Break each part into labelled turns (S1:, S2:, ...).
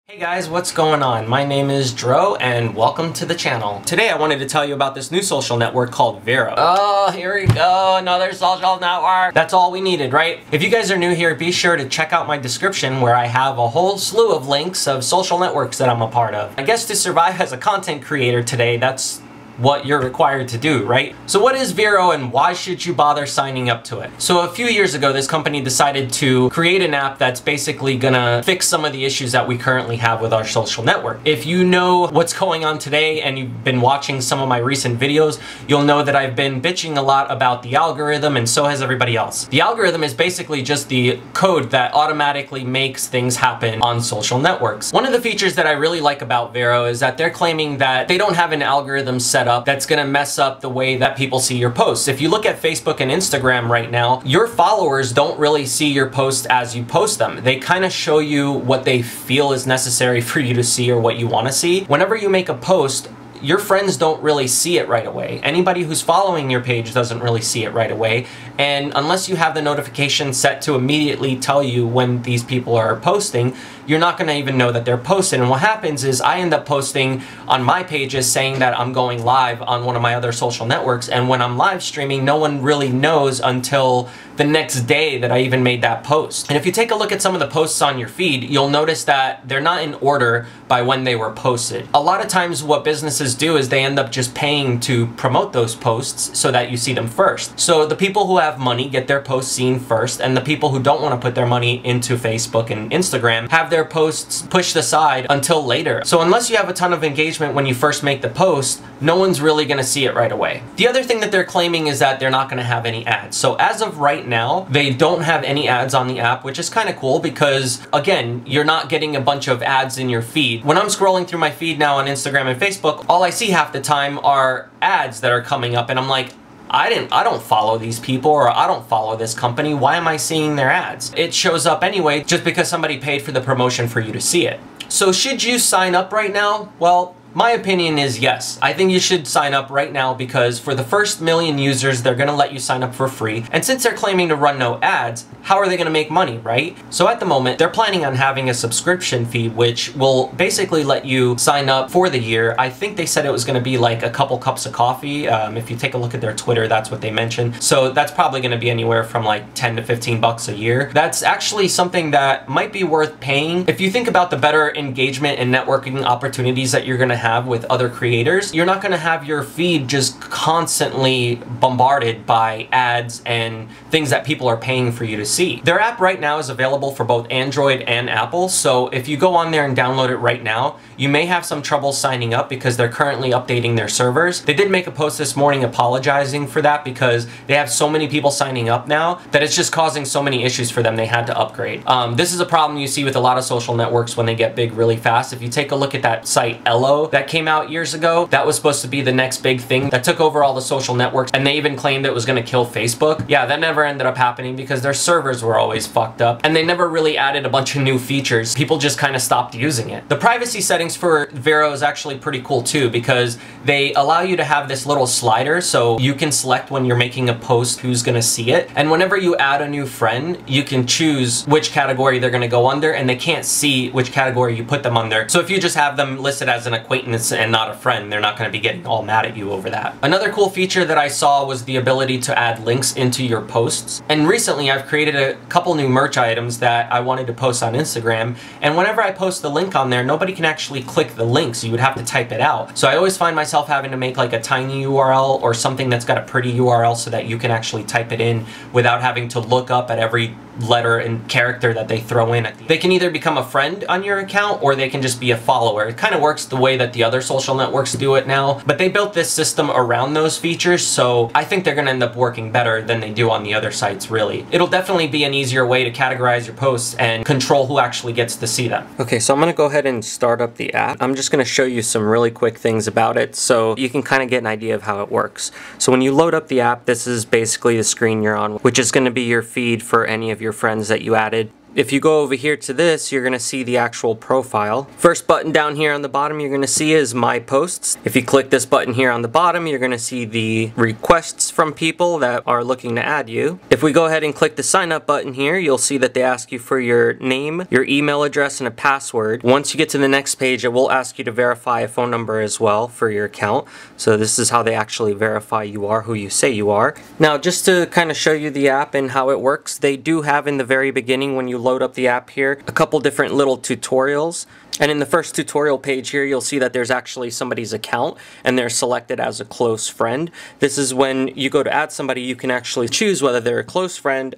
S1: Hey guys, what's going on? My name is Dro and welcome to the channel. Today I wanted to tell you about this new social network called Vero. Oh, here we go, another social network. That's all we needed, right? If you guys are new here, be sure to check out my description where I have a whole slew of links of social networks that I'm a part of. I guess to survive as a content creator today, that's what you're required to do, right? So what is Vero and why should you bother signing up to it? So a few years ago, this company decided to create an app that's basically gonna fix some of the issues that we currently have with our social network. If you know what's going on today and you've been watching some of my recent videos, you'll know that I've been bitching a lot about the algorithm, and so has everybody else. The algorithm is basically just the code that automatically makes things happen on social networks. One of the features that I really like about Vero is that they're claiming that they don't have an algorithm set up that's gonna mess up the way that people see your posts. If you look at Facebook and Instagram right now, your followers don't really see your posts as you post them. They kind of show you what they feel is necessary for you to see or what you want to see. Whenever you make a post, your friends don't really see it right away. Anybody who's following your page doesn't really see it right away. And unless you have the notification set to immediately tell you when these people are posting, you're not gonna even know that they're posted. And what happens is I end up posting on my pages saying that I'm going live on one of my other social networks, and when I'm live streaming, no one really knows until the next day that I even made that post. And if you take a look at some of the posts on your feed, you'll notice that they're not in order by when they were posted. A lot of times what businesses do is they end up just paying to promote those posts so that you see them first. So the people who have money get their posts seen first, and the people who don't want to put their money into Facebook and Instagram have their posts pushed aside until later. So unless you have a ton of engagement when you first make the post, no one's really gonna see it right away. The other thing that they're claiming is that they're not gonna have any ads. So as of right now, they don't have any ads on the app, which is kind of cool because, again, you're not getting a bunch of ads in your feed. When I'm scrolling through my feed now on Instagram and Facebook, all I see half the time are ads that are coming up, and I'm like, I don't follow these people, or I don't follow this company. Why am I seeing their ads? It shows up anyway just because somebody paid for the promotion for you to see it. So should you sign up right now? Well, my opinion is yes. I think you should sign up right now because for the first 1 million users, they're gonna let you sign up for free. And since they're claiming to run no ads, how are they gonna make money, right? So at the moment, they're planning on having a subscription fee, which will basically let you sign up for the year. I think they said it was gonna be like a couple cups of coffee. If you take a look at their Twitter, that's what they mentioned. So that's probably gonna be anywhere from like 10 to 15 bucks a year. That's actually something that might be worth paying. If you think about the better engagement and networking opportunities that you're gonna have with other creators, you're not gonna have your feed just constantly bombarded by ads and things that people are paying for you to see. Their app right now is available for both Android and Apple, so if you go on there and download it right now, you may have some trouble signing up because they're currently updating their servers. They did make a post this morning apologizing for that because they have so many people signing up now that it's just causing so many issues for them. They had to upgrade. This is a problem you see with a lot of social networks when they get big really fast. If you take a look at that site Elo that came out years ago, that was supposed to be the next big thing that took over all the social networks, and they even claimed it was going to kill Facebook. Yeah, that never ended up happening because their servers were always fucked up, and they never really added a bunch of new features. People just kind of stopped using it. The privacy settings for Vero is actually pretty cool too because they allow you to have this little slider so you can select when you're making a post who's going to see it, and whenever you add a new friend, you can choose which category they're going to go under, and they can't see which category you put them under. So if you just have them listed as an acquaintance and not a friend, they're not going to be getting all mad at you over that. Another cool feature that I saw was the ability to add links into your posts. And recently I've created a couple new merch items that I wanted to post on Instagram, and whenever I post the link on there, nobody can actually click the link, so you would have to type it out. So I always find myself having to make like a tiny URL or something that's got a pretty URL so that you can actually type it in without having to look up at every letter and character that they throw in. They can either become a friend on your account or they can just be a follower. It kind of works the way that the other social networks do it now, but they built this system around those features, so I think they're gonna end up working better than they do on the other sites, really. It'll definitely be an easier way to categorize your posts and control who actually gets to see them. Okay, so I'm gonna go ahead and start up the app. I'm just gonna show you some really quick things about it so you can kind of get an idea of how it works. So when you load up the app, this is basically the screen you're on, which is gonna be your feed for any of your friends that you added. If you go over here to this, you're gonna see the actual profile. First button down here on the bottom you're gonna see is My Posts. If you click this button here on the bottom, you're gonna see the requests from people that are looking to add you. If we go ahead and click the sign up button here, you'll see that they ask you for your name, your email address, and a password. Once you get to the next page, it will ask you to verify a phone number as well for your account. So this is how they actually verify you are who you say you are. Now, just to kind of show you the app and how it works, they do have in the very beginning when you load up the app here a couple different little tutorials. And in the first tutorial page here, you'll see that there's actually somebody's account and they're selected as a close friend. This is when you go to add somebody, you can actually choose whether they're a close friend,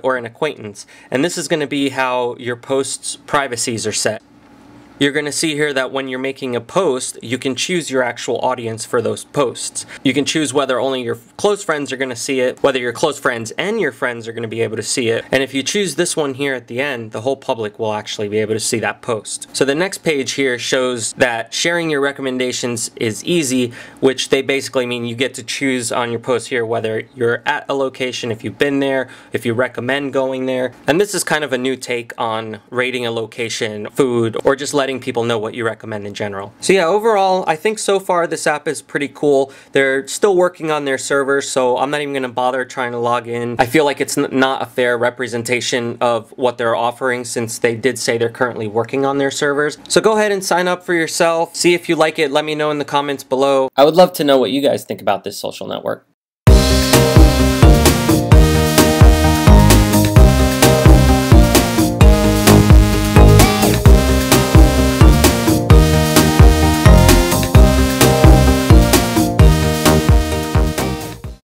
S1: or an acquaintance. And this is going to be how your post's privacies are set. You're going to see here that when you're making a post, you can choose your actual audience for those posts. You can choose whether only your close friends are going to see it, whether your close friends and your friends are going to be able to see it. And if you choose this one here at the end, the whole public will actually be able to see that post. So the next page here shows that sharing your recommendations is easy, which they basically mean you get to choose on your post here whether you're at a location, if you've been there, if you recommend going there. And this is kind of a new take on rating a location, food, or just letting people know what you recommend in general. So yeah, overall, I think so far this app is pretty cool. They're still working on their servers, so I'm not even going to bother trying to log in. I feel like it's not a fair representation of what they're offering since they did say they're currently working on their servers. So go ahead and sign up for yourself. See if you like it. Let me know in the comments below. I would love to know what you guys think about this social network.